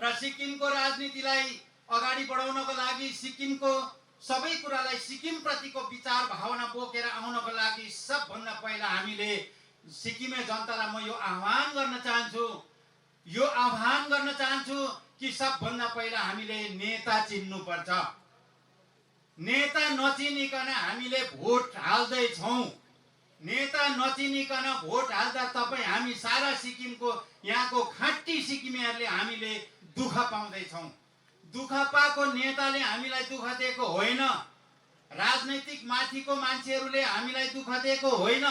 र सिक्किमको राजनीतिलाई अगाडि बढाउनको लागि सिक्किमको सबै कुरालाई सिक्किम प्रतिको विचार भावना बोकेर आउनको लागि सबभन्दा पहिला हामीले सिक्किमे जनतालाई म यो आह्वान गर्न चाहन्छु कि सबभन्दा पहिला हामीले नेता चिन्नुपर्छ। नेता नचिनिकन हामीले भोट हाल्दैछौँ। नेता नचिनिकन भोट हाल्दा तपाईँ हामी सारा सिक्किमको यहाँको खाँटी सिक्किमेहरूले हामीले दुःख पाउँदैछौँ। दुःख पाएको नेताले हामीलाई दुःख दिएको होइन, राजनैतिक माथिको मान्छेहरूले हामीलाई दुःख दिएको होइन।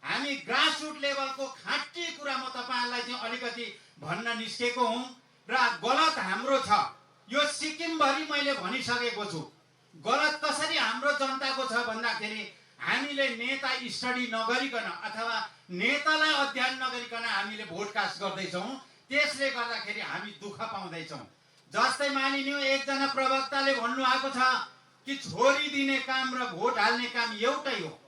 हामी ग्रासरुट लेभलको खाँटी कुरा म तपाईँहरूलाई चाहिँ अलिकति भन्न निस्केको हुँ र गलत हाम्रो छ। यो सिक्किमभरि मैले भनिसकेको छु। गलत कसरी हाम्रो जनताको छ भन्दाखेरि हामीले नेता स्टडी नगरिकन अथवा नेतालाई अध्ययन नगरिकन हामीले भोट कास्ट गर्दैछौँ। त्यसले गर्दाखेरि हामी दुःख पाउँदैछौँ। जस्तै मानिलिउँ एकजना प्रवक्ताले भन्नुभएको छ कि छोरी दिने काम र भोट हाल्ने काम एउटै हो।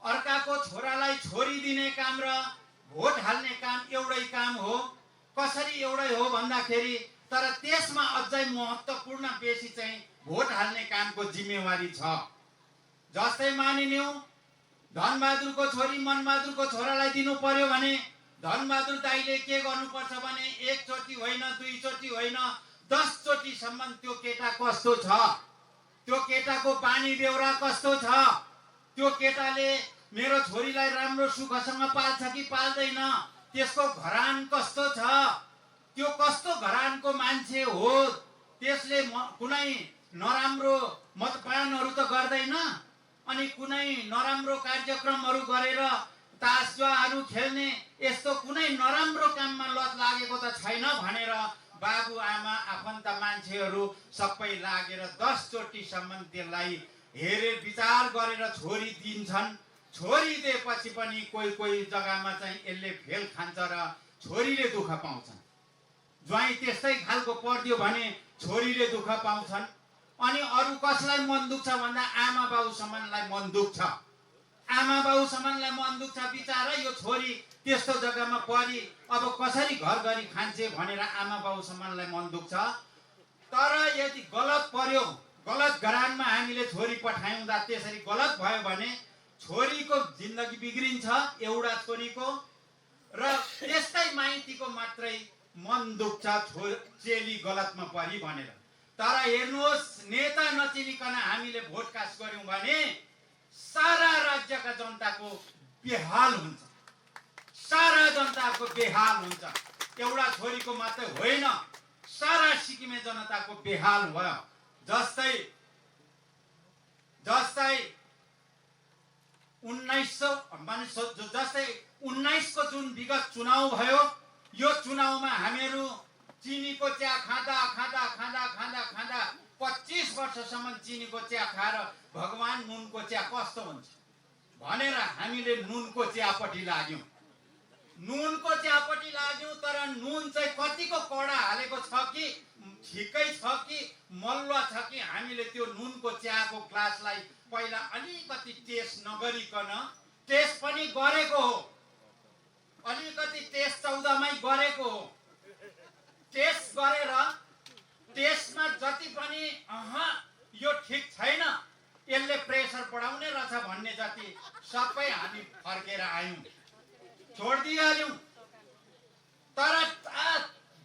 अर्काको छोरालाई छोरी दिने काम र भोट हाल्ने काम एउटै काम हो। कसरी एउटै हो भन्दाखेरि तर त्यसमा अझै महत्त्वपूर्ण बेसी चाहिँ भोट हाल्ने कामको जिम्मेवारी छ। जस्तै मानिलिउँ धनबहादुरको छोरी मनबहादुरको छोरालाई दिनु पर्यो भने धनबहादुर दाइले के गर्नुपर्छ भने एकचोटि होइन, दुईचोटि होइन, 10 चोटिसम्म त्यो केटा कस्तो छ, त्यो केटाको बानी बेहोरा कस्तो छ, त्यो केटाले मेरो छोरीलाई राम्रो सुखसँग पाल्छ कि पाल्दैन, त्यसको घरान कस्तो छ, त्यो कस्तो घरानको मान्छे हो, त्यसले कुनै नराम्रो मतपानहरू त गर्दैन अनि कुनै नराम्रो कार्यक्रमहरू गरेर तासजुवाहरू खेल्ने यस्तो कुनै नराम्रो काममा लत लागेको त छैन भनेर बाबुआमा आफन्त मान्छेहरू सबै लागेर 10 चोटिसम्म त्यसलाई हेरे विचार गरेर छोरी दिन्छन्। छोरी दिएपछि पनि कोही कोही जग्गामा चाहिँ यसले फेल खान्छ र छोरीले दुःख पाउँछन्। ज्वाइँ त्यस्तै खालको पर्दियो भने छोरीले दुःख पाउँछन्। अनि अरू कसलाई मन दुख्छ भन्दा आमा बाउ समानलाई मन दुख्छ। आमा बाउ समानलाई मन दुख्छ। बिचारा यो छोरी त्यस्तो जग्गामा परि अब कसरी घर गरी खान्छे भनेर आमा बाउ समानलाई मन दुख्छ। तर यदि गलत पर्यो, गलत घरानमा हामीले छोरी पठाउँदा त्यसरी गलत भयो भने छोरीको जिन्दगी बिग्रिन्छ एउटा छोरीको र त्यस्तै माइतीको मात्रै मन दुख्छ चेली गलतमा परि भनेर। तर हेर्नुहोस् नेता नचिनिकन हामीले भोट कास्ट गर्यौं भने सारा राज्यका जनताको बेहाल हुन्छ। सारा जनताको बेहाल हुन्छ। एउटा छोरीको मात्रै होइन, सारा सिक्किमे जनताको बेहाल भयो। जस्तै 19 को जुन विगत चुनाव भयो, यो चुनावमा हामीहरू चिनीको चिया खाँदा 25 वर्षसम्म चिनीको चिया खाएर भगवान नुनको चिया कस्तो हुन्छ भनेर हामीले नुनको चियापट्टि लाग्यौं। नुनको चियापट्टि लाग्यौं तर नुन चाहिँ कतिको कडा हालेको छ कि ठिकै छ कि मल्वा छ कि हामीले त्यो नुनको चियाको ग्लासलाई पहिला अलिकति टेस्ट नगरिकन, टेस्ट पनि गरेको हो, अलिकति टेस्ट 14 मै गरेको हो, टेस्ट गरेर टेस्टमा जति पनि यो ठिक छैन, यसले प्रेसर बढाउने रहेछ भन्ने जति सबै हामी फर्केर आयौं, छोडिदिहाल्यौं। तर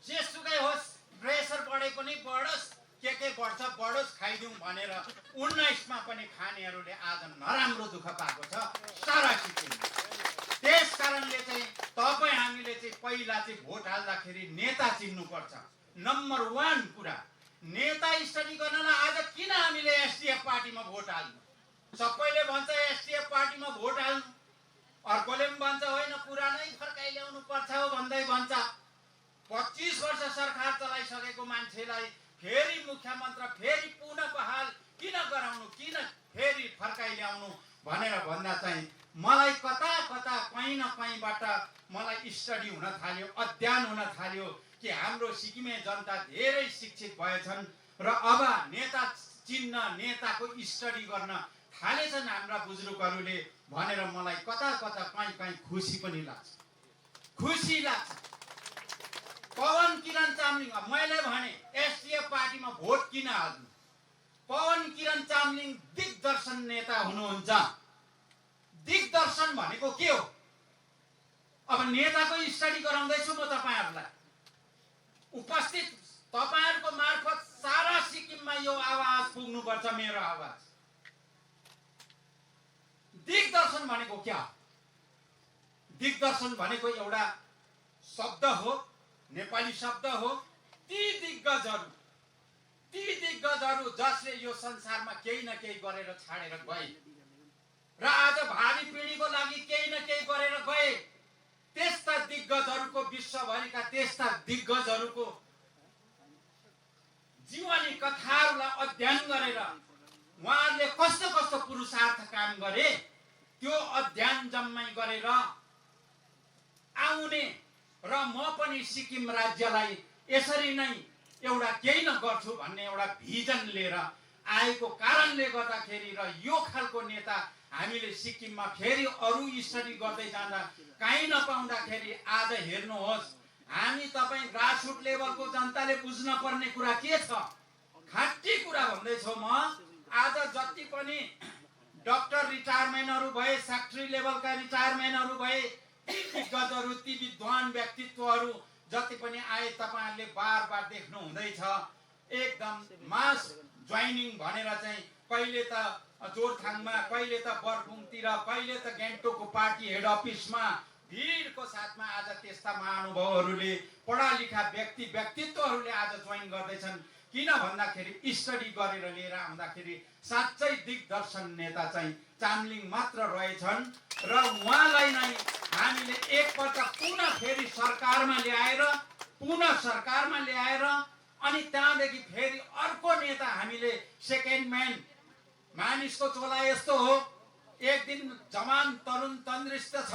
जेसुकै होस् प्रेसर बढे पनि बढोस्, के बढ्छ बढोस्, खाइदिउँ भनेर 19 मा पनि खानेहरूले आज नराम्रो दुःख पाएको छ सारा सिक्किममा। त्यस कारणले चाहिँ तपाईँ हामीले चाहिँ पहिला चाहिँ भोट हाल्दाखेरि नेता चिन्नुपर्छ। नम्बर 1 कुरा, नेता स्टडी गर्नलाई आज किन हामीले एसडीएफ पार्टीमा भोट हाल्नु? सबैले भन्छ एसडीएफ पार्टीमा भोट हाल्नु, अर्कोले पनि भन्छ होइन पुरानै फर्काइ ल्याउनु पर्छ हो भन्दै भन्छ। 25 वर्ष सरकार चलाइसकेको मान्छेलाई फेरि मुख्यमन्त्री फेरि पुनः बहाल किन गराउनु, किन फेरि फर्काइ ल्याउनु भनेर भन्दा चाहिँ मलाई कता कहीँ न कहीँबाट मलाई स्टडी हुन थाल्यो, अध्ययन हुन थाल्यो कि हाम्रो सिक्किमे जनता धेरै शिक्षित भएछन् र अब नेता चिन्न, नेताको स्टडी गर्न थालेछन् हाम्रा बुजुर्गहरूले भनेर मलाई कता कहीँ खुसी पनि लाग्छ, खुसी लाग्छ। पवन किरण चामलिङ, मैले भने एसडिएफ पार्टीमा भोट किन हाल्नु? पवन किरण चामलिङ दिग्दर्शन नेता हुनुहुन्छ। दिग्दर्शन भनेको के हो? अब नेताको स्टडी गराउँदैछु म तपाईहरुलाई। उपस्थित तपाईहरुको मार्फत सारा सिक्किममा यो आवाज पुग्नुपर्छ, मेरो आवाज। दिग्दर्शन भनेको क्या? दिग्दर्शन भनेको एउटा शब्द हो, नेपाली शब्द हो। ती दिग्गजहरू जसले यो संसारमा केही न केही गरेर छाडेर गए र आज भावी पिढीको लागि केही न केही गरेर गए, त्यस्ता दिग्गजहरूको, विश्वभरिका त्यस्ता दिग्गजहरूको जीवनी कथाहरूलाई अध्ययन गरेर उहाँहरूले कस्तो कस्तो पुरुषार्थ काम गरे, त्यो अध्ययन जम्मै गरेर आउने र म पनि सिक्किम राज्यलाई यसरी नै एउटा केही न गर्छु भन्ने एउटा भिजन लिएर आएको कारणले गर्दाखेरि र यो खालको नेता हामीले सिक्किममा फेरि अरू स्टडी गर्दै जाँदा कहीँ नपाउँदाखेरि आज हेर्नुहोस्, हामी तपाईँ ग्रासरुट लेभलको जनताले बुझ्न पर्ने कुरा के छ? खाँटी कुरा भन्दैछु म। आज जति पनि डक्टर रिटायरमेन्टहरू भए, सेक्रेटरी लेभलका रिटायरमेन्टहरू भए, ती दिग्गजहरू, ती विद्वान व्यक्तित्वहरू जति पनि आए, तपाईहरुले बार बार देख्नु हुँदैछ। एकदम मास जोइनिङ भनेर चाहिँ कहिले त जोरथाङमा, कहिले त बरफुङतिर, कहिले त गान्तोकको पार्टी हेड अफिसमा भिडको साथमा आज त्यस्ता महानुभावहरूले, पढालिखा व्यक्तित्वहरूले आज जोइन गर्दैछन्। किन भन्दाखेरि स्टडी गरेर लिएर आउँदाखेरि साँच्चै दिग्दर्शन नेता चाहिँ चामलिङ मात्र रहेछन् र उहाँलाई नै हामीले एकपल्ट पुनः फेरि सरकारमा ल्याएर अनि त्यहाँदेखि फेरि अर्को नेता हामीले सेकेन्ड म्यान। मानिसको चोला यस्तो हो, एक दिन जवान तरुण तन्द्रिष्ट छ,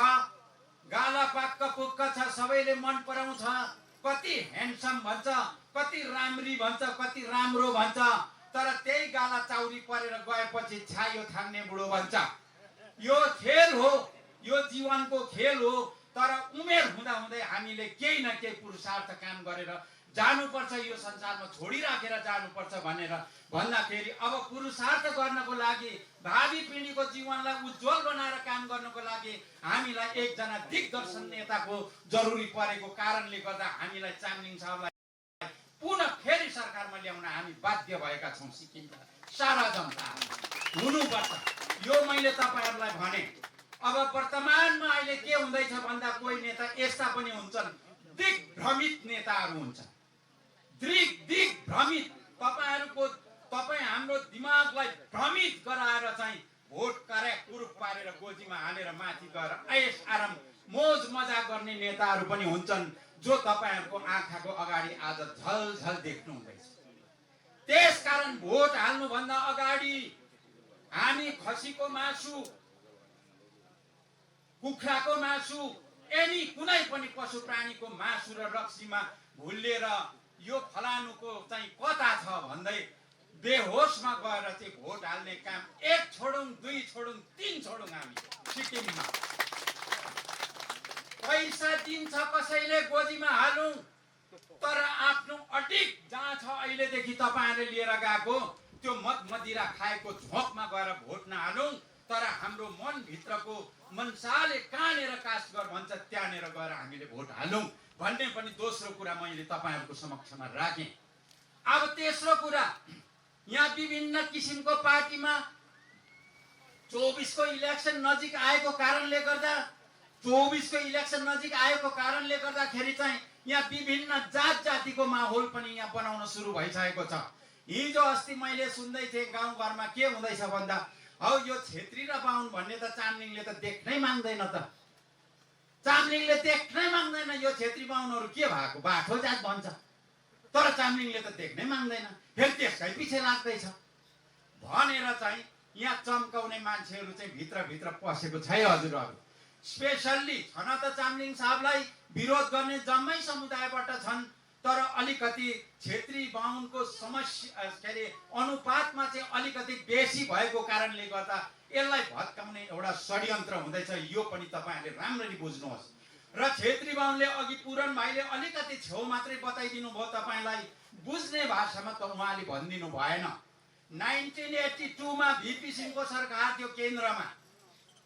गाला पाक्क पुक्क छ, सबैले मन पराउँछ, कति ह्यान्डसम भन्छ, कति राम्री भन्छ, कति राम्रो भन्छ, तर त्यही गाला चाउरी परेर गएपछि छायो थाङ्ने बुढो भन्छ। यो खेल हो, यो जीवनको खेल हो। तर उमेर हुँदाहुँदै हामीले केही न केही पुरुषार्थ काम गरेर जानुपर्छ, यो संसारमा छोडिराखेर जानुपर्छ भनेर भन्दाखेरि अब पुरुषार्थ गर्नको लागि, भावी पिढीको जीवनलाई उज्जवल बनाएर काम गर्नको लागि हामीलाई एकजना दिग्दर्शन नेताको जरुरी परेको कारणले गर्दा हामीलाई चामलिङ साहबलाई पुनः फेरि सरकारमा ल्याउन हामी बाध्य भएका छौँ। सिक्किमका सारा जनता हुनुपर्छ, यो मैले तपाईहरुलाई भने। अब वर्तमानमा अहिले के हुँदैछ भन्दा कोही नेता यस्ता पनि हुन्छन्, दिग्भ्रमित नेताहरू हुन्छन्। दिग्भ्रमित, तपाईँ हाम्रो दिमागलाई भ्रमित गराएर चाहिँ भोट कुरुप पारेर गोजीमा हालेर माथि गएर ऐस आराम मोज मजा गर्ने नेताहरू पनि हुन्छन्, जो तपाईहरुको आँखाको अगाडि आज झलझल देख्नु हुँदैछ। त्यसकारण भोट हाल्नुभन्दा अगाडि हामी खसीको मासु, कुखुराको मासु, एनी कुनै पनि पशु प्राणीको मासु र रक्सीमा भुलेर यो फलानुको चाहिँ कता छ भन्दै बेहोसमा गएर चाहिँ भोट हाल्ने काम 1 छोडौं, 2 छोडौं, 3 छोडौं हामी सिक्किममा। पैसा दिन्छ कसैले गोजीमा हालौं, तर आफ्नो अटिक जहाँ छ अहिलेदेखि तपाईहरुले लिएर गएको त्यो मद मदिरा खाएको झोकमा गएर भोट नहालौं, तर हाम्रो मन भित्रको मनसाले कहाँनेर कास्ट गर भन्छ त्यहाँनेर गएर हामीले भोट हालौं भन्ने पनि दोस्रो कुरा मैले तपाईहरुको समक्षमा राखे। अब तेस्रो कुरा, यहाँ विभिन्न किसिमको पार्टीमा 24 को इलेक्सन नजिक आएको कारणले गर्दाखेरि चाहिँ यहाँ विभिन्न जात जातिको माहौल पनि यहाँ बनाउन सुरु भइसकेको छ। हिजो अस्ति मैले सुन्दै थिएँ गाउँघरमा के हुँदैछ भन्दा, हौ यो छेत्री र बाहुन भन्ने त चामलिङले त देख्नै माग्दैन त, चामलिङले देख्नै माग्दैन, यो छेत्री बाहुनहरू के भएको बाठो जात भन्छ, तर चामलिङले त देख्नै माग्दैन, फेरि त्यसकै पछि लाग्दैछ भनेर चाहिँ यहाँ चम्काउने मान्छेहरू चाहिँ भित्र पसेको छ हजुरहरू। स्पेशल्ली छन त चामलिङ साहबलाई विरोध गर्ने जम्मै समुदायबाट छन्, तर अलिकति छेत्री बाहुनको समस्या के अरे अनुपातमा चाहिँ अलिकति बेसी भएको कारणले गर्दा यसलाई भत्काउने एउटा षड्यन्त्र हुँदैछ। यो पनि तपाईहरुले राम्ररी बुझ्नुहोस्। र छेत्री बाहुनले अघि पुरन भाइले अलिकति छेउ मात्रै बताइदिनु भयो तपाईलाई, बुझ्ने भाषामा त उहाँले भनिदिनु भएन। 1982 मा भिपी सिंहको सरकार थियो, केन्द्रमा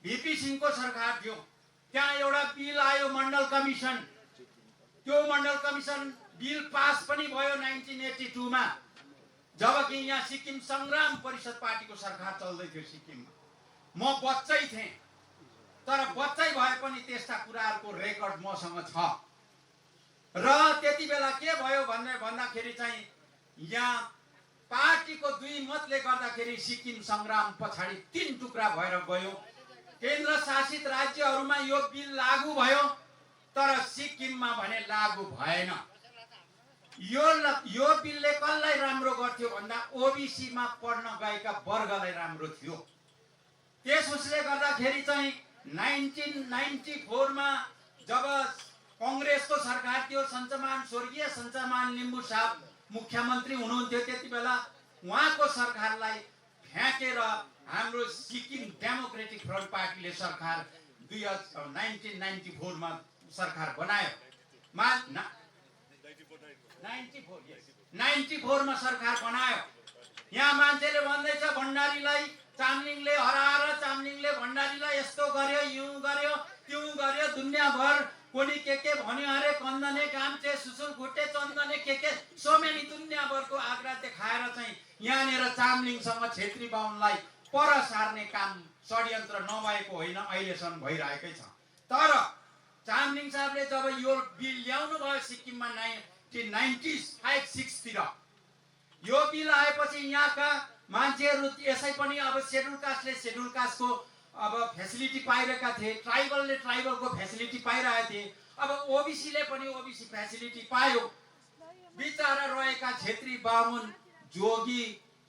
भिपी सिंहको सरकार थियो। त्यहाँ एउटा बिल आयो मण्डल कमिसन, त्यो मण्डल कमिसन बिल पास पनि भयो 1982 मा, जबकि यहाँ सिक्किम संग्राम परिषद पार्टीको सरकार चल्दै थियो सिक्किममा। म बच्चै थिएँ, तर बच्चै भए पनि त्यस्ता कुराहरूको रेकर्ड मसँग छ। र त्यति बेला के भयो भन्दाखेरि चाहिँ यहाँ पार्टीको दुई मतले गर्दाखेरि सिक्किम संग्राम पछाडि 3 टुक्रा भएर गयो। केन्द्र शासित राज्यहरूमा यो बिल लागू भयो, तर सिक्किममा भने लागू भएन। यो बिलले कसलाई राम्रो गर्थ्यो भन्दा ओबीसी मा पढ्न गएका वर्गलाई राम्रो थियो। त्यसले गर्दाखेरि चाहिँ 1994 मा जब कांग्रेसको सरकार थियो, स्वर्गीय सञ्चमान लिम्बू साहब मुख्यमन्त्री हुनुहुन्थ्यो, त्यति बेला उहाँको सरकारलाई फ्याँकेर हाम्रो सिक्किम डेमोक्रेटिक फ्रन्ट पार्टीले सरकार 1994 मा सरकार बनायो। 94 मा सरकार बनायो। यहाँ मान्छेले भन्दैछ भण्डारीलाई चामलिङले हराएर चामलिङले भण्डारीलाई यस्तो गर्यो, यूं गर्यो, त्यों गर्यो, दुनियाँभर कोनी के भन्यो अरे, कन्दने कामचे सुसुल खुट्टे चन्दने के सोमेनी दुनियाँभरको आग्रह देखाएर चाहिँ यहाँनिर चामलिङसँग छेत्री बाहुनलाई पर सार्ने काम षड्यन्त्र नभएको होइन, अहिलेसम्म भइरहेकै छ। तर चामलिङ साहबले जब यो बिल ल्याउनु भयो सिक्किममा 1995-96 तिर, यो बिल आएपछि यहाँका मान्छेहरू यसै पनि अब शेड्युल कास्टले शेड्युल कास्टको अब फेसिलिटी पाइरहेका थिए, ट्राइबलले ट्राइबलको फेसिलिटी पाइरहेका थिए, अब ओबीसीले पनि ओबीसी फेसिलिटी पायो। बिचारा रहेका छेत्री बाहुन जोगी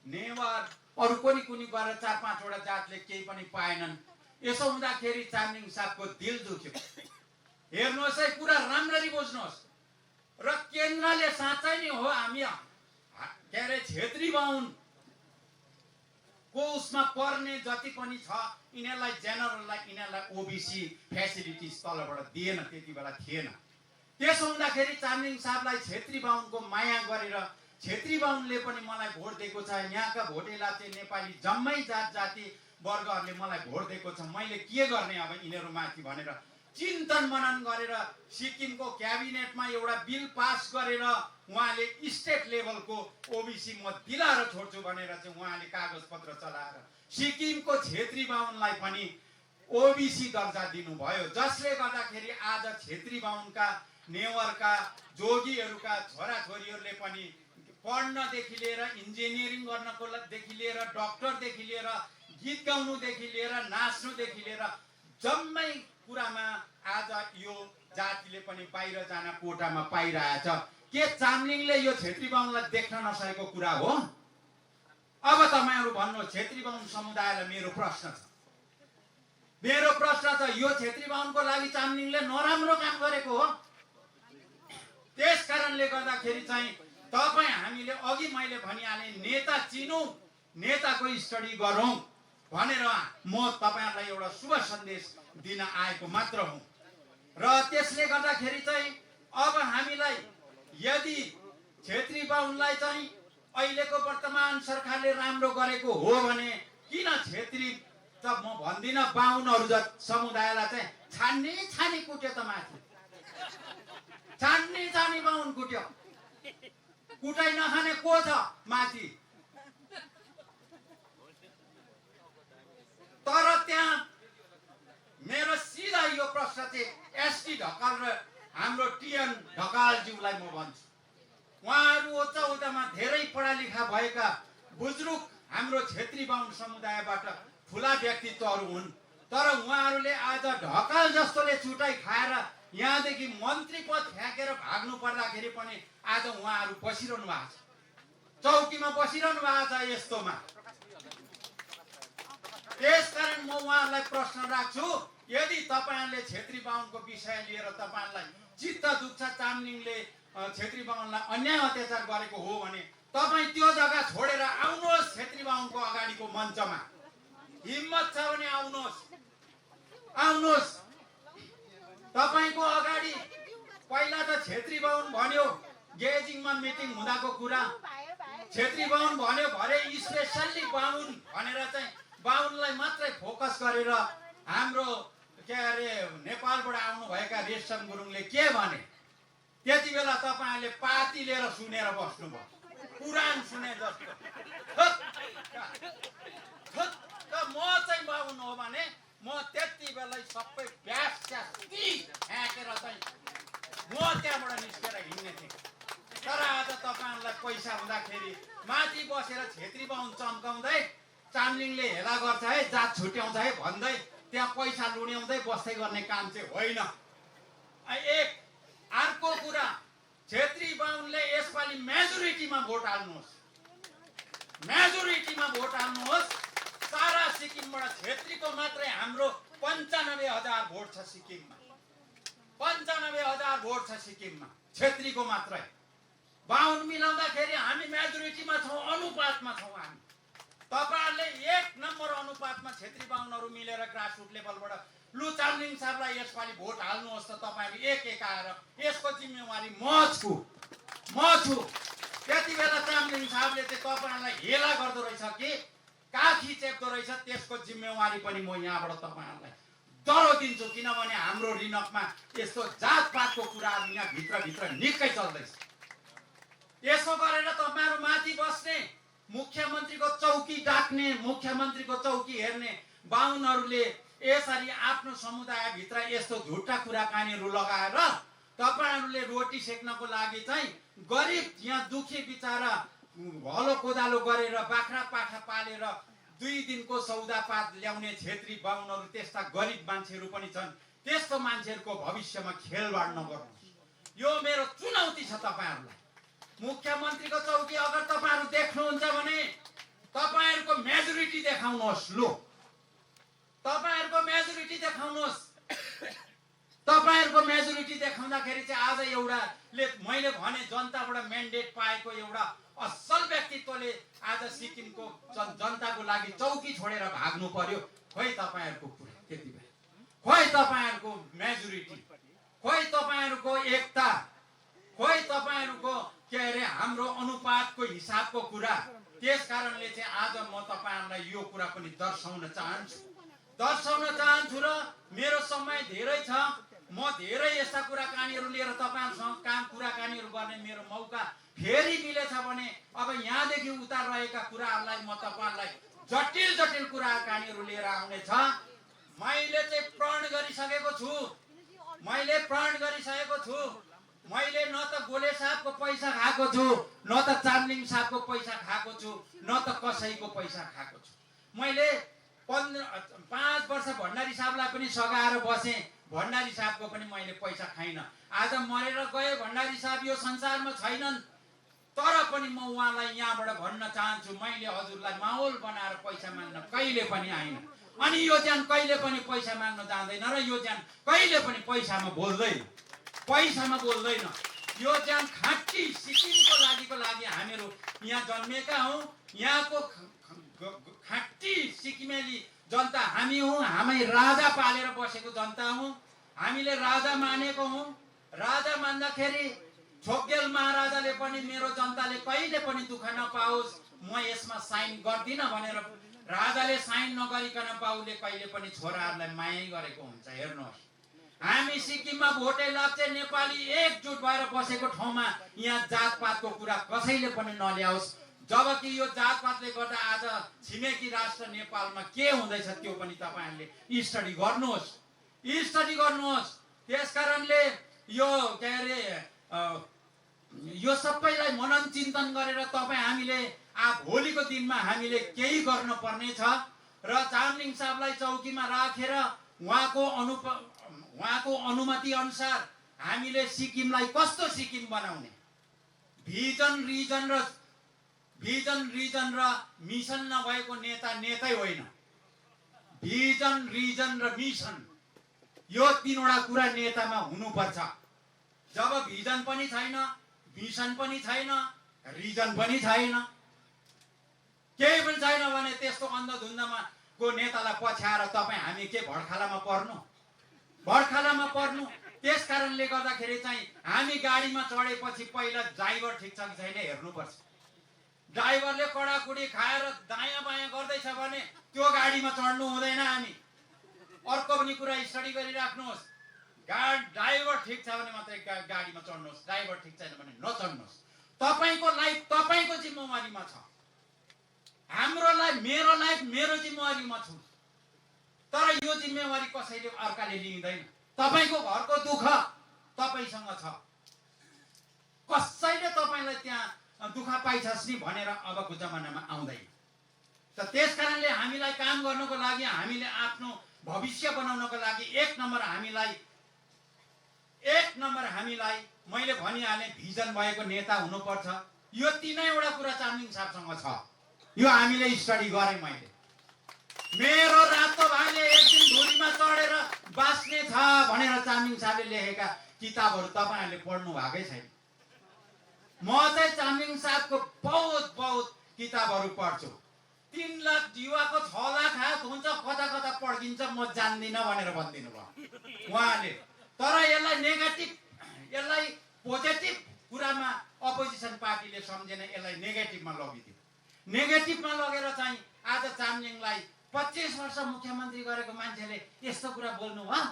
नेवार अरू कुनी गरेर 4-5 वटा जातले केही पनि पाएनन्। यसो हुँदाखेरि चामलिङ साहबको दिल दुख्यो। हेर्नुहोस् है, कुरा राम्ररी बुझ्नुहोस्। र केन्द्रले साँच्चै नै हो हामी के अरे छेत्री बाहुन को उसमा पर्ने जति पनि छ यिनीहरूलाई जेनरललाई यिनीहरूलाई ओबीसी फेसिलिटिज तलबाट दिएन, त्यति बेला थिएन। त्यसो हुँदाखेरि चामलिङ साहबलाई छेत्री बाहुनको माया गरेर छेत्री बाहुनले पनि मलाई भोट दिएको छ, यहाँका भोटे लाचे नेपाली जम्मै जात जाति वर्गहरूले मलाई भोट दिएको छ, मैले के गर्ने अब यिनीहरूमाथि भनेर चिन्तन मनन गरेर सिक्किमको क्याबिनेटमा एउटा बिल पास गरेर उहाँले स्टेट लेभलको ओबीसी म दिलाएर छोड्छु भनेर चाहिँ उहाँले कागज पत्र चलाएर सिक्किमको छेत्री बाहुनलाई पनि ओबीसी दर्जा दिनुभयो, जसले गर्दाखेरि आज छेत्री बाहुनका नेवारका जोगीहरूका छोराछोरीहरूले पनि पढ्नदेखि लिएर इन्जिनियरिङ गर्नकोदेखि लिएर डक्टरदेखि लिएर गीत गाउनुदेखि लिएर नाच्नुदेखि लिएर जम्मै कुरामा आज यो जातिले पनि बाहिर जान कोटामा पाइरहेछ। के चामलिङले यो छेत्री बाहुनलाई देख्न नसकेको कुरा हो? अब तपाईहरु भन्नु, छेत्री बाहुन समुदायलाई मेरो प्रश्न छ, यो छेत्री बाहुनको लागि चामलिङले नराम्रो काम गरेको हो? त्यस कारणले गर्दाखेरि चाहिँ तपाई हामीले अघि मैले भनिहाले नेता चिनौ, नेताको स्टडी गरौं भनेर म तपाईहरुलाई एउटा शुभ सन्देश दिन आएको मात्र हुँ। र त्यसले गर्दाखेरि चाहिँ अब हामीलाई यदि छेत्री बाहुनलाई चाहिँ अहिलेको वर्तमान सरकारले राम्रो गरेको हो भने किन छेत्री त म भन्दिन बाहुनहरु जत समुदायलाई चाहिँ छानी कुट्यो त माथि, छानी बाहुन कुट्यो, कुटाइ नखाने को छ माथि? तर त्यहाँ मेरो सिधा यो प्रश्न चाहिँ एसटी ढकाल र हाम्रो टिएन ढकालज्यूलाई म भन्छु, उहाँहरू उच्च हुदामा धेरै पढालेखा भएका बुजुर्ग हाम्रो छेत्री बाहुन समुदायबाट ठुला व्यक्तित्वहरू हुन्, तर उहाँहरूले आज ढकाल जस्तोले चुटाइ खाएर यहाँदेखि मन्त्री पद फ्याँकेर भाग्नु पर्दाखेरि पनि आज उहाँहरू बसिरहनु भएको छ, चौकीमा बसिरहनु भएको छ यस्तोमा। त्यसकारण म उहाँहरूलाई प्रश्न राख्छु, यदि तपाईहरुले छेत्री बाहुनको विषय लिएर तपाईहरुलाई चित्त दुख्छ, चामलिङले छेत्री बाहुनलाई अन्याय अत्याचार गरेको हो भने तपाई त्यो जग्गा छोडेर आउनुहोस् छेत्री बाहुनको अगाडिको मञ्चमा, हिम्मत छ भने आउनुहोस्। तपाईको अगाडि पहिला त छेत्री बाहुन भन्यो गेजिङमा मिटिङ हुँदाको कुरा छेत्री बाहुन भन्यो भरे स्पेसल्ली बाहुन भनेर चाहिँ बाहुनलाई मात्रै फोकस गरेर हाम्रो के अरे नेपालबाट आउनुभएका रेशम गुरुङले के भने त्यति बेला तपाईहरुले पाती लिएर सुनेर बस्नुभयो कुरान सुने जस्तो म चाहिँ बाहुन हो भने म त्यति बेला सबै ब्यासकी ह्याकेर चाहिँ म त्यहाँबाट निस्केर हिँड्ने थिएँ तर आज तपाईहरुलाई पैसा हुँदाखेरि माथि बसेर छेत्री बाहुन चम्काउँदै चामलिङले हेला गर्छ है जात छुट्याउँछ है भन्दै त्यहाँ पैसा लुड्याउँदै बस्दै गर्ने काम चाहिँ होइन एक अर्को कुरा छेत्री बाहुनले यसपालि मेजोरिटीमा भोट हाल्नुहोस् मेजोरिटीमा भोट हाल्नुहोस् सारा सिक्किमबाट छेत्रीको मात्रै हाम्रो 95,000 भोट छ सिक्किममा 95,000 भोट छ सिक्किममा छेत्रीको मात्रै बाहुन मिलाउँदाखेरि हामी मेजोरिटीमा छौं अनुपातमा छौं हामी तपाईहरुले 1 नम्बर अनुपातमा छेत्री बाहुनहरु मिलेर ग्रासरुट लेभलबाट लु चामलिङ साहबलाई यसपालि भोट हाल्नुहोस् त तपाईहरु एक आएर यसको जिम्मेवारी म छु त्यति बेला चामलिङ साहबले चाहिँ तपाईहरुलाई हेला गर्दो रहेछ कि काखी चेप्दो रहेछ त्यसको जिम्मेवारी पनि म यहाँबाट तपाईहरुलाई दरो दिन्छु किनभने हाम्रो रिनकमा यस्तो जातपातको कुराहरु यहाँ भित्र निकै चल्दैछ यसो गरेर तपाईहरु माथि बस्ने मुख्यमन्त्रीको चौकी डाक्ने मुख्यमन्त्रीको चौकी हेर्ने बाहुनहरुले यसरी आफ्नो समुदाय भित्र यस्तो झुट्टा कुराकानीहरु लगाएर तपाईहरुले रोटी सेक्नको लागि चाहिँ गरिब यहाँ दुखी बिचारा हलो कोदालो गरेर बाख्रा पाठा पालेर 2 दिनको सौदापात ल्याउने छेत्री बाहुनहरु त्यस्ता गरिब मान्छेहरु पनि छन् त्यस्तो मान्छेहरुको भविष्यमा खेलवाड नगर्नुहोस् यो मेरो चुनौती छ तपाईहरुलाई मुख्यमन्त्रीको चौकी अगर तपाईहरु देख्नुहुन्छ भने तपाईहरुको मेजोरिटी देखाउनुहोस् लु तपाईहरुको मेजोरिटी देखाउनुहोस् तपाईहरुको मेजोरिटी देखाउँदाखेरि चाहिँ आज एउटाले मैले भने जनताबाट म्यान्डेट पाएको एउटा असल व्यक्तित्वले आज सिक्किमको जनताको लागि चौकी छोडेर भाग्नु पर्यो खोइ तपाईहरुको कुरा त्यति बेला खोइ तपाईहरुको मेजोरिटी खोइ तपाईहरुको एकता खोइ तपाईहरुको के अरे हाम्रो अनुपातको हिसाबको कुरा त्यसकारणले चाहिँ आज म तपाईहरुलाई यो कुरा पनि दर्शाउन चाहन्छु र मेरो समय धेरै छ म धेरै यस्ता कुराकानीहरु लिएर तपाईहरुसँग कुराकानीहरु गर्ने मेरो मौका फेरि मिलेछ भने अब यहाँदेखि उता रहेका कुराहरुलाई म तपाईहरुलाई जटिल कुराकानीहरु लिएर आउने छ मैले चाहिँ प्रण गरिसकेको छु मैले न त गोले साहबको पैसा खाएको छु न त चामलिङ साहबको पैसा खाएको छु न त कसैको पैसा खाएको छु मैले 5 वर्ष भण्डारी साहबलाई पनि सगाएर बसे भण्डारी साहबको पनि मैले पैसा खाइन आज मरेर गए भण्डारी साहब यो संसारमा छैनन् तर पनि म उहाँलाई यहाँबाट भन्न चाहन्छु मैले हजुरलाई माहौल बनाएर पैसा माग्न कहिले पनि आइन अनि यो ज्यान कहिले पनि पैसा माग्न जाँदैन र यो ज्यान कहिले पनि पैसामा बोल्दैन यो ज्यान खाँटी सिक्किमको लागि हामीहरू यहाँ जन्मेका हौं यहाँको खाँटी सिक्किमेली जनता हामी हौं हामी राजा पालेर बसेको जनता हौं हामीले राजा मानेको हौं राजा मान्दाखेरि छोगेल महाराजाले पनि मेरो जनताले कहिले पनि दुःख नपाओस् म यसमा साइन गर्दिन भनेर राजाले साइन नगरिकन बाउले कहिले पनि छोराहरुलाई माया गरेको हुन्छ हेर्नुहोस् हामी सिक्किममा भोटे लाप्चे नेपाली एकजुट भएर बसेको ठाउँमा यहाँ जातपातको कुरा कसैले पनि नल्याओस् जबकि यो जातपातले गर्दा आज छिमेकी राष्ट्र नेपालमा के हुँदैछ त्यो पनि तपाईहरुले स्टडी गर्नुहोस् त्यसकारणले यो के अरे यो सबैलाई मनन चिन्तन गरेर हामीले भोलिको दिनमा हामीले केही गर्न पर्ने छ र चामलिङ साहबलाई चौकीमा राखेर उहाँको अनुमति अनुसार हामीले सिक्किमलाई कस्तो सिक्किम बनाउने भिजन रिजन र मिसन नभएको नेतै होइन भिजन रिजन र मिसन यो तीनवटा कुरा नेतामा हुनुपर्छ जब भिजन पनि छैन मिसन पनि छैन रिजन पनि छैन केही पनि छैन भने त्यस्तो अन्धधुन्धमा को नेतालाई पछ्याएर हामी के भड्खालामा पर्नु त्यस कारणले गर्दाखेरि चाहिँ हामी गाडीमा चढेपछि पहिला ड्राइभर ठिक छ कि छैन हेर्नुपर्छ। ड्राइभरले कडाकुडी खाएर दायाँ बायाँ गर्दैछ भने त्यो गाडीमा चढ्नु हुँदैन। हामी अर्को पनि कुरा स्टडी गरिराख्नुहोस्। ड्राइभर ठिक छ भने मात्रै गाडीमा चढ्नुहोस्, ड्राइभर ठिक छैन भने नचढ्नुहोस्। तपाईँको लाइफ तपाईँको जिम्मेवारीमा छ। हाम्रो लाइफ, मेरो लाइफ मेरो जिम्मेवारीमा छु। तर यो जिम्मेवारी कसैले अर्काले लिँदैन। तपाईँको घरको दुःख तपाईँसँग छ, कसैले तपाईँलाई त्यहाँ दुःख पाइछस् नि भनेर अबको जमानामा आउँदैन। त त्यस कारणले हामीलाई काम गर्नको लागि, हामीले आफ्नो भविष्य बनाउनको लागि एक नम्बर हामीलाई मैले भनिहालेँ भिजन भएको नेता हुनुपर्छ। यो तीनैवटा कुरा चामलिङ साहबसँग छ। यो हामीले स्टडी गरेँ। मैले मेरो रातो भाइले एक दिन धुरीमा चढेर बाँच्ने छ भनेर चामलिङ साहबले लेखेका किताबहरू तपाईँहरूले पढ्नु भएकै छैन। म चाहिँ चामलिङ साहबको बहुत किताबहरू पढ्छु। 3 लाख युवाको 6 लाख हात हुन्छ, कता कता पड्किन्छ म जान्दिनँ भनेर भनिदिनु भयो उहाँले। तर यसलाई पोजिटिभ कुरामा अपोजिसन पार्टीले सम्झेन, यसलाई नेगेटिभमा लगिदियो। नेगेटिभमा लगेर चाहिँ आज चामलिङलाई 25 वर्ष मुख्यमन्त्री गरेको मान्छेले यस्तो कुरा बोल्नु भयो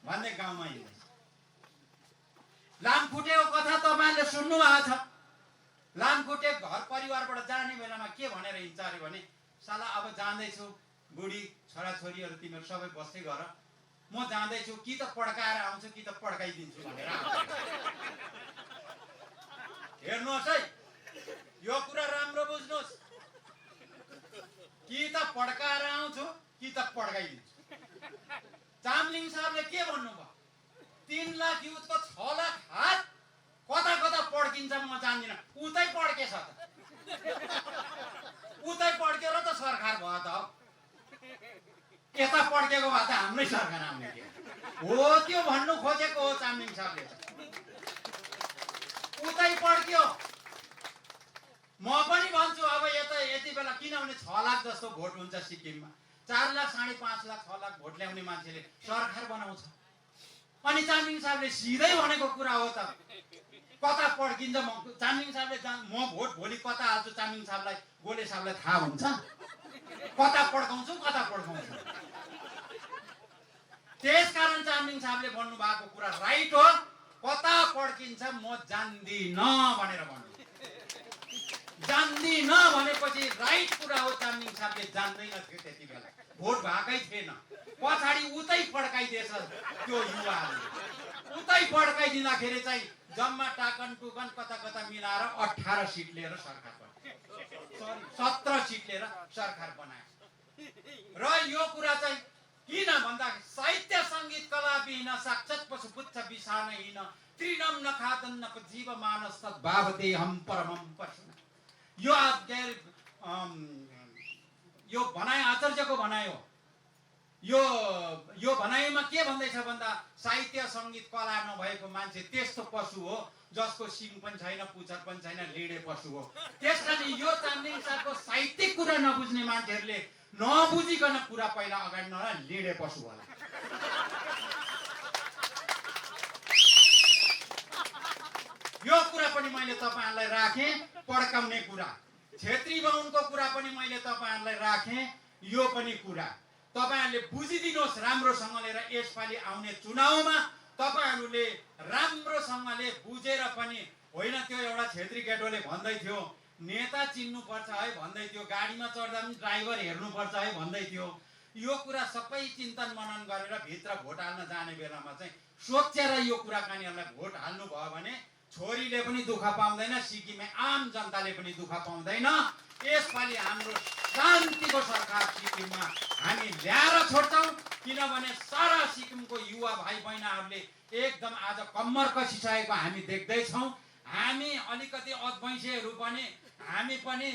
भन्ने गाउँमा हिँड्दैछ। लामखुट्टेको कथा तपाईँहरूले सुन्नु भएको छ। लामखुट्टे घर परिवारबाट जाने बेलामा के भनेर हिँड्छ अरे भने, साला अब जाँदैछु, बुढी छोराछोरीहरू तिमीहरू सबै बस्दै गर, म जाँदैछु, कि त पड्काएर आउँछु कि त पड्काइदिन्छु भनेर। हेर्नुहोस् है, यो कुरा राम्रो बुझ्नुहोस्। कि त पड्काएर आउँछु कि त पड्काइदिन्छु। चामलिङ साहबले के भन्नुभयो? 3 लाख युथको 6 लाख हात कता कता पड्किन्छ म जान्दिनँ। उतै पड्केछ त, उतै पड्केर त सरकार भयो त। यता पड्केको भए त हाम्रै सरकार आउने हो। त्यो भन्नु खोजेको हो चामलिङ साहबले। उतै पड्क्यो। म पनि भन्छु अब यति बेला, किनभने 6 लाख जस्तो भोट हुन्छ सिक्किममा। 4 लाख, 5.5 लाख, 6 लाख भोट ल्याउने मान्छेले सरकार बनाउँछ। अनि चामलिङ साहबले सिधै भनेको कुरा हो त, कता पड्किन्छ। चामलिङ साहबले म भोट भोलि कता हाल्छु चामलिङ साहबलाई, गोले साहबलाई थाहा हुन्छ कता पड्काउँछु कता पड्काउँछु। त्यसकारण चामलिङ साहबले भन्नुभएको कुरा राइट हो। कता पड्किन्छ म जान्दिनँ भनेर भन्नु। जान्दिनँ भनेपछि राइट कुरा हो। चामलिङ साहबले जान्दैन थियो त्यति बेला, भोट भएकै थिएन। पछाडि उतै पड्काइदिएछ त्यो युवाहरूले। उतै पड्काइदिँदाखेरि चाहिँ जम्मा टाकन टुकन कता कता मिलाएर 18 सिट लिएर सरकार बनायो। 17 सिट लिएर सरकार बनायो। र यो कुरा चाहिँ किन भन्दा, साहित्य सङ्गीत कला विहीन साक्षात् पशुपुच्छ विषाणहीन त्रिनम नखादन्न जीव मानस तद्भावते हम परमम पशुना। यो भनाइ आचार्यको भनाइ हो। यो भनाइमा के भन्दैछ भन्दा, साहित्य सङ्गीत कला नभएको मान्छे त्यस्तो पशु हो जसको सिङ पनि छैन, पुच्छर पनि छैन, लिडे पशु हो। त्यसकारण यो चामलिङ साहबको साहित्यिक कुरा नबुझ्ने मान्छेहरूले नबुझिकन कुरा पहिला अगाडि नरा, लिडे पशु होला। यो कुरा पनि मैले तपाईँहरूलाई राखेँ। पड्काउने कुरा, छेत्री बाहुनको कुरा पनि मैले तपाईँहरूलाई राखेँ। यो पनि कुरा तपाईँहरूले बुझिदिनुहोस् राम्रोसँगले। र यसपालि आउने चुनावमा तपाईँहरूले राम्रोसँगले बुझेर पनि, होइन त्यो एउटा छेत्री केटोले भन्दै थियो नेता चिन्नुपर्छ है भन्दै थियो, गाडीमा चढ्दा पनि ड्राइभर हेर्नुपर्छ है भन्दै थियो। यो कुरा सबै चिन्तन मनन गरेर भित्र भोट हाल्न जाने बेलामा चाहिँ सोचेर यो कुराकानीहरूलाई भोट हाल्नु भयो भने छोरीले पनि दुःख पाउँदैन, सिक्किमे आम जनताले पनि दुःख पाउँदैन। यसपालि हाम्रो शान्तिको सरकार सिक्किममा हामी ल्याएर छोड्छौँ। किनभने सारा सिक्किमको युवा भाइ बहिनीहरूले एकदम आज कम्मर कसिसकेको हामी देख्दैछौँ। हामी अलिकति अधबैँसेहरू पनि, हामी पनि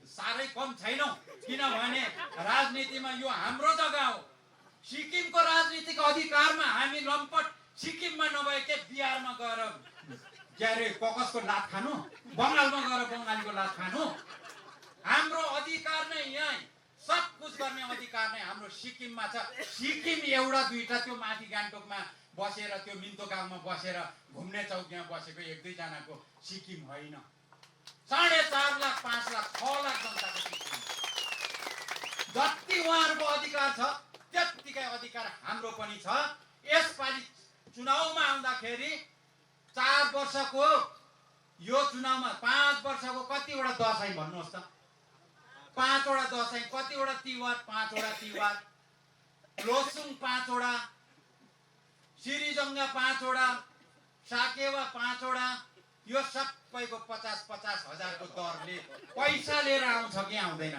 साह्रै कम छैनौँ। किनभने राजनीतिमा यो हाम्रो जग्गा हो। सिक्किमको राजनीतिक अधिकारमा हामी लम्पट सिक्किममा नभए के बिहारमा गएर के अरे ककसको लात खानु, बङ्गालमा गएर बङ्गालीको लात खानु। हाम्रो अधिकार नै यहीँ, सब कुछ गर्ने अधिकार नै हाम्रो सिक्किममा छ। सिक्किम एउटा दुईटा त्यो माथि गान्तोकमा बसेर त्यो मिन्तोगाउँमा बसेर घुम्ने चौकीमा बसेको 1-2 जनाको सिक्किम होइन। 4.5 लाख 5 लाख 6 लाख जनताको सिक्किम। जति उहाँहरूको अधिकार छ त्यतिकै अधिकार हाम्रो पनि छ। यसपालि चुनावमा आउँदाखेरि 4 वर्षको यो चुनावमा 5 वर्षको कतिवटा दशैं भन्नुहोस् त? 5 वटा दशैं, कतिवटा तिहार? 5 वटा तिहार, लोसुङ 5 वटा, सिरिजङ्गा 5 वटा, साकेवा 5 वटा। यो सबैको 50-50 हजारको दरले पैसा लिएर आउँछ कि आउँदैन?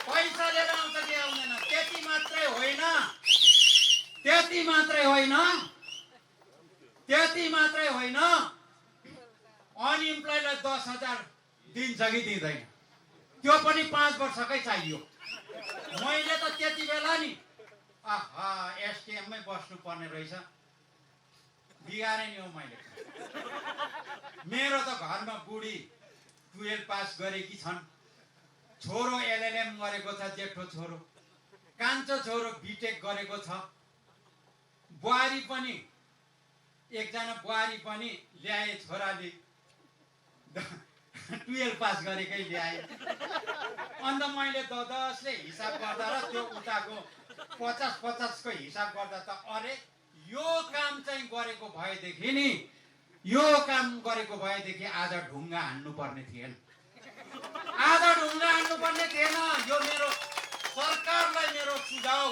पैसा लिएर आउँछ कि आउँदैन? त्यति मात्रै होइन, त्यति मात्रै होइन, त्यति मात्रै होइन, अनइम्प्लोइडलाई 10,000 दिन्छ कि दिँदैन? त्यो पनि 5 वर्षकै चाहियो। मैले त त्यति बेला नि आहा एसकेएममै बस्नु पर्ने रहेछ, बिगारे नि हो मैले। मेरो त घरमा बुढी 12 पास गरेकी छन्, छोरो एलएलएम गरेको छ, जेठो छोरो, कान्छो छोरो बिटेक गरेको छ, बुहारी पनि एकजना बुहारी पनि ल्याए, छोराले 12 पास गरेकै ल्याए। अन्त मैले दसले हिसाब गर्दा र त्यो उताको 50-50 को हिसाब गर्दा त अरे यो काम चाहिँ गरेको भएदेखि नि, यो काम गरेको भएदेखि आज ढुङ्गा हान्नु पर्ने थिएन, आज ढुङ्गा हान्नु पर्ने थिएन। यो मेरो सरकारलाई मेरो सुझाव।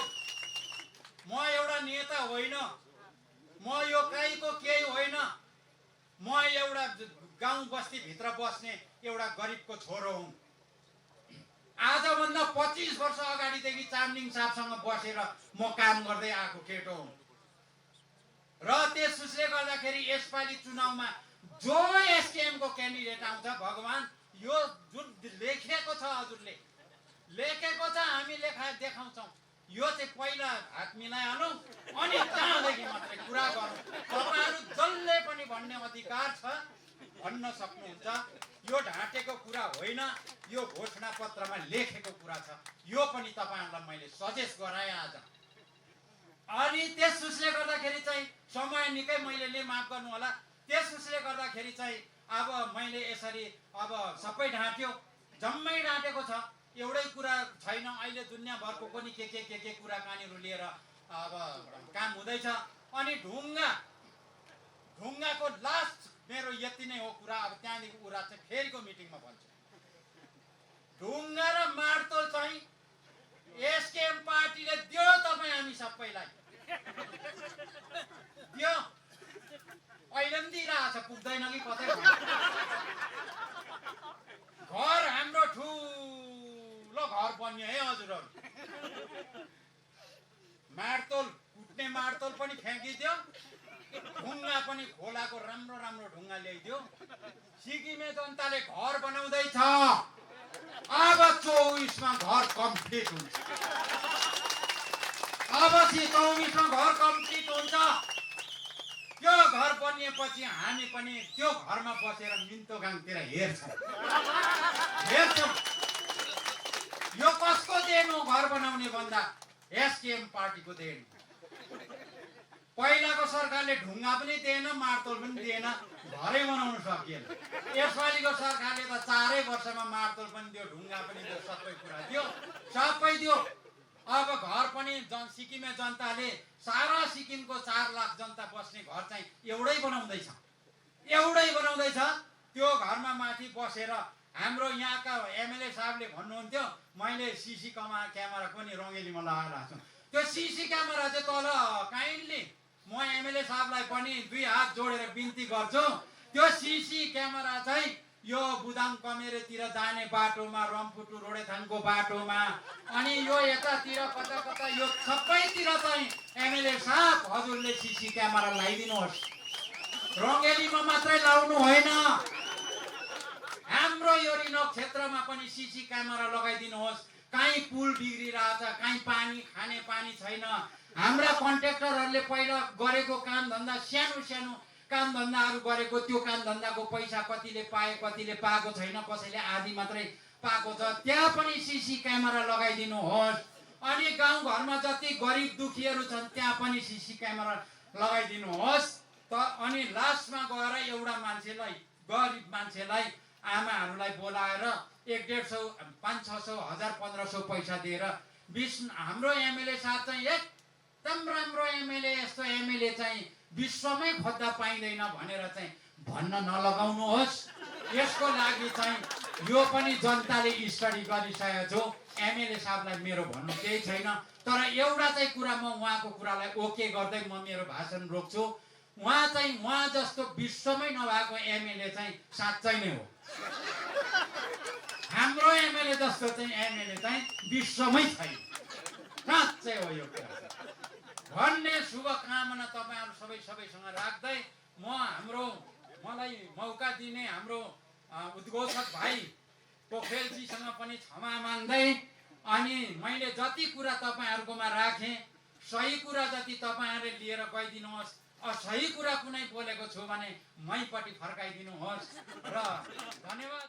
म एउटा नेता होइन, म यो कहीँको केही होइन, म एउटा गाउँ बस्ती भित्र बस्ने एउटा गरिबको छोरो हुँ। आजभन्दा 25 वर्ष अगाडिदेखि चामलिङ साहबसँग बसेर म काम गर्दै आएको केटो हुँ। र त्यसले गर्दाखेरि यसपालि चुनावमा जो एसकेएम को क्यान्डिडेट आउँछ, भगवान यो जुन लेखेको छ, हजुरले लेखेको छ, हामी देखाउँछौँ, यो चाहिँ पहिला हात मिलाइहालौँ अनि त्यहाँदेखि मात्रै कुरा गरौँ। तपाईँहरू जसले पनि भन्ने अधिकार छ, भन्न सक्नुहुन्छ। यो ढाँटेको कुरा होइन, यो घोषणा पत्रमा लेखेको कुरा छ। यो पनि तपाईँहरूलाई मैले सजेस्ट गराएँ आज। अनि त्यसले गर्दाखेरि चाहिँ समय निकै मैले माफ गर्नु होला। त्यसले गर्दाखेरि चाहिँ अब मैले यसरी अब सबै ढाँट्यो, जम्मै ढाँटेको छ, एउटै कुरा छैन। अहिले दुनियाँभरको पनि के कुराकानीहरू लिएर अब काम हुँदैछ। अनि ढुङ्गाको लास्ट मेरो यति नै हो कुरा। अब त्यहाँदेखि कुरा चाहिँ फेरिको मिटिङमा भन्छु। ढुङ्गा र मार्तोल चाहिँ एसकेएम पार्टीले दियो, तपाईँ हामी सबैलाई दियो। अहिले पनि दिइरहेछ, पुग्दैन कि कतै। घर हाम्रो ठुलो घर बन्यो है हजुरहरू। मार्तोल, कुट्ने मार्तोल पनि फ्याँकिदियो, ढुङ्गा पनि खोलाको राम्रो राम्रो ढुङ्गा ल्याइदियो। सिक्किमे जनताले घर बनाउँदैछ। अब 24 मा घर कम्प्लिट हुन्छ। अब 24 मा घर कम्प्लिट हुन्छ। त्यो घर बनिएपछि हामी पनि त्यो घरमा बसेर मिन्तोगाङतिर हेर्छौँ। यो कसको देन हो घर बनाउने भन्दा एसकेएम पार्टीको देन। पहिलाको सरकारले ढुङ्गा पनि दिएन, मार्तोल पनि दिएन, घरै बनाउन सकिएन। यसपालिको सरकारले त 4 वर्षमा मार्तोल पनि दियो, ढुङ्गा पनि दियो, सबै कुरा दियो, सबै दियो। अब घर पनि सिक्किमे जनताले, सारा सिक्किमको 4 लाख जनता बस्ने घर चाहिँ एउटै बनाउँदैछ। त्यो घरमा माथि बसेर हाम्रो यहाँका एमएलए साहबले भन्नुहुन्थ्यो, मैले सीसी क्यामेरा पनि रङ्गेलीमा लगाइरहेको छु। त्यो सीसी क्यामेरा चाहिँ तल काइन्डली म एमएलए साहबलाई पनि 2 हात जोडेर बिन्ती गर्छु, त्यो सीसी क्यामेरा चाहिँ यो बुदाङ कमेरेतिर जाने बाटोमा, रम्फुटु रोडेथाङको बाटोमा, अनि यो यतातिर कता यो सबैतिर चाहिँ एमएलए साहब हजुरले सीसी क्यामेरा लगाइदिनुहोस्। रङ्गेलीमा मात्रै लाउनु होइन, हाम्रो यो रिनक क्षेत्रमा पनि सीसी क्यामेरा लगाइदिनुहोस्। कहीँ पुल बिग्रिरहेछ, कहीँ पानी खाने पानी छैन। हाम्रा कन्ट्र्याक्टरहरूले पहिला गरेको काम धन्दा, सानो काम धन्दाहरू गरेको, त्यो काम धन्दाको पैसा कतिले पाए, कतिले पाएको छैन, कसैले आधी मात्रै पाएको छ। त्यहाँ पनि सीसी क्यामेरा लगाइदिनुहोस्। अनि गाउँघरमा जति गरिब दुखीहरू छन् त्यहाँ पनि सिसी क्यामेरा लगाइदिनुहोस्। अनि लास्टमा गएर एउटा मान्छेलाई, गरिब मान्छेलाई, आमाहरूलाई बोलाएर 100-150 500-600 1000 1500 पैसा दिएर हाम्रो एमएलए साहब चाहिँ एकदम राम्रो एमएलए, यस्तो एमएलए चाहिँ विश्वमै खोज्दा पाइँदैन भनेर चाहिँ भन्न नलगाउनुहोस्। यसको लागि चाहिँ यो पनि जनताले स्टडी गरिसकेको छु। एमएलए साहबलाई मेरो भन्नु केही छैन, तर एउटा चाहिँ कुरा म उहाँको कुरालाई ओके गर्दै म मेरो भाषण रोक्छु। उहाँ जस्तो विश्वमै नभएको एमएलए चाहिँ साँच्चै नै हो। हाम्रो एमएलए जस्तो चाहिँ एमएलए चाहिँ विश्वमै छैन, साँच्चै हो यो कुरा भन्ने शुभकामना तपाईँहरू सबैसँग राख्दै मलाई मौका दिने हाम्रो उद्घोषक भाइ पोखरेलजीसँग पनि क्षमा माग्दै, अनि मैले जति कुरा तपाईँहरूकोमा राखेँ सही कुरा जति तपाईँहरूले लिएर गइदिनुहोस्, असही कुरा कुनै बोलेको छु भने मैपट्टि फर्काइदिनुहोस् र धन्यवाद।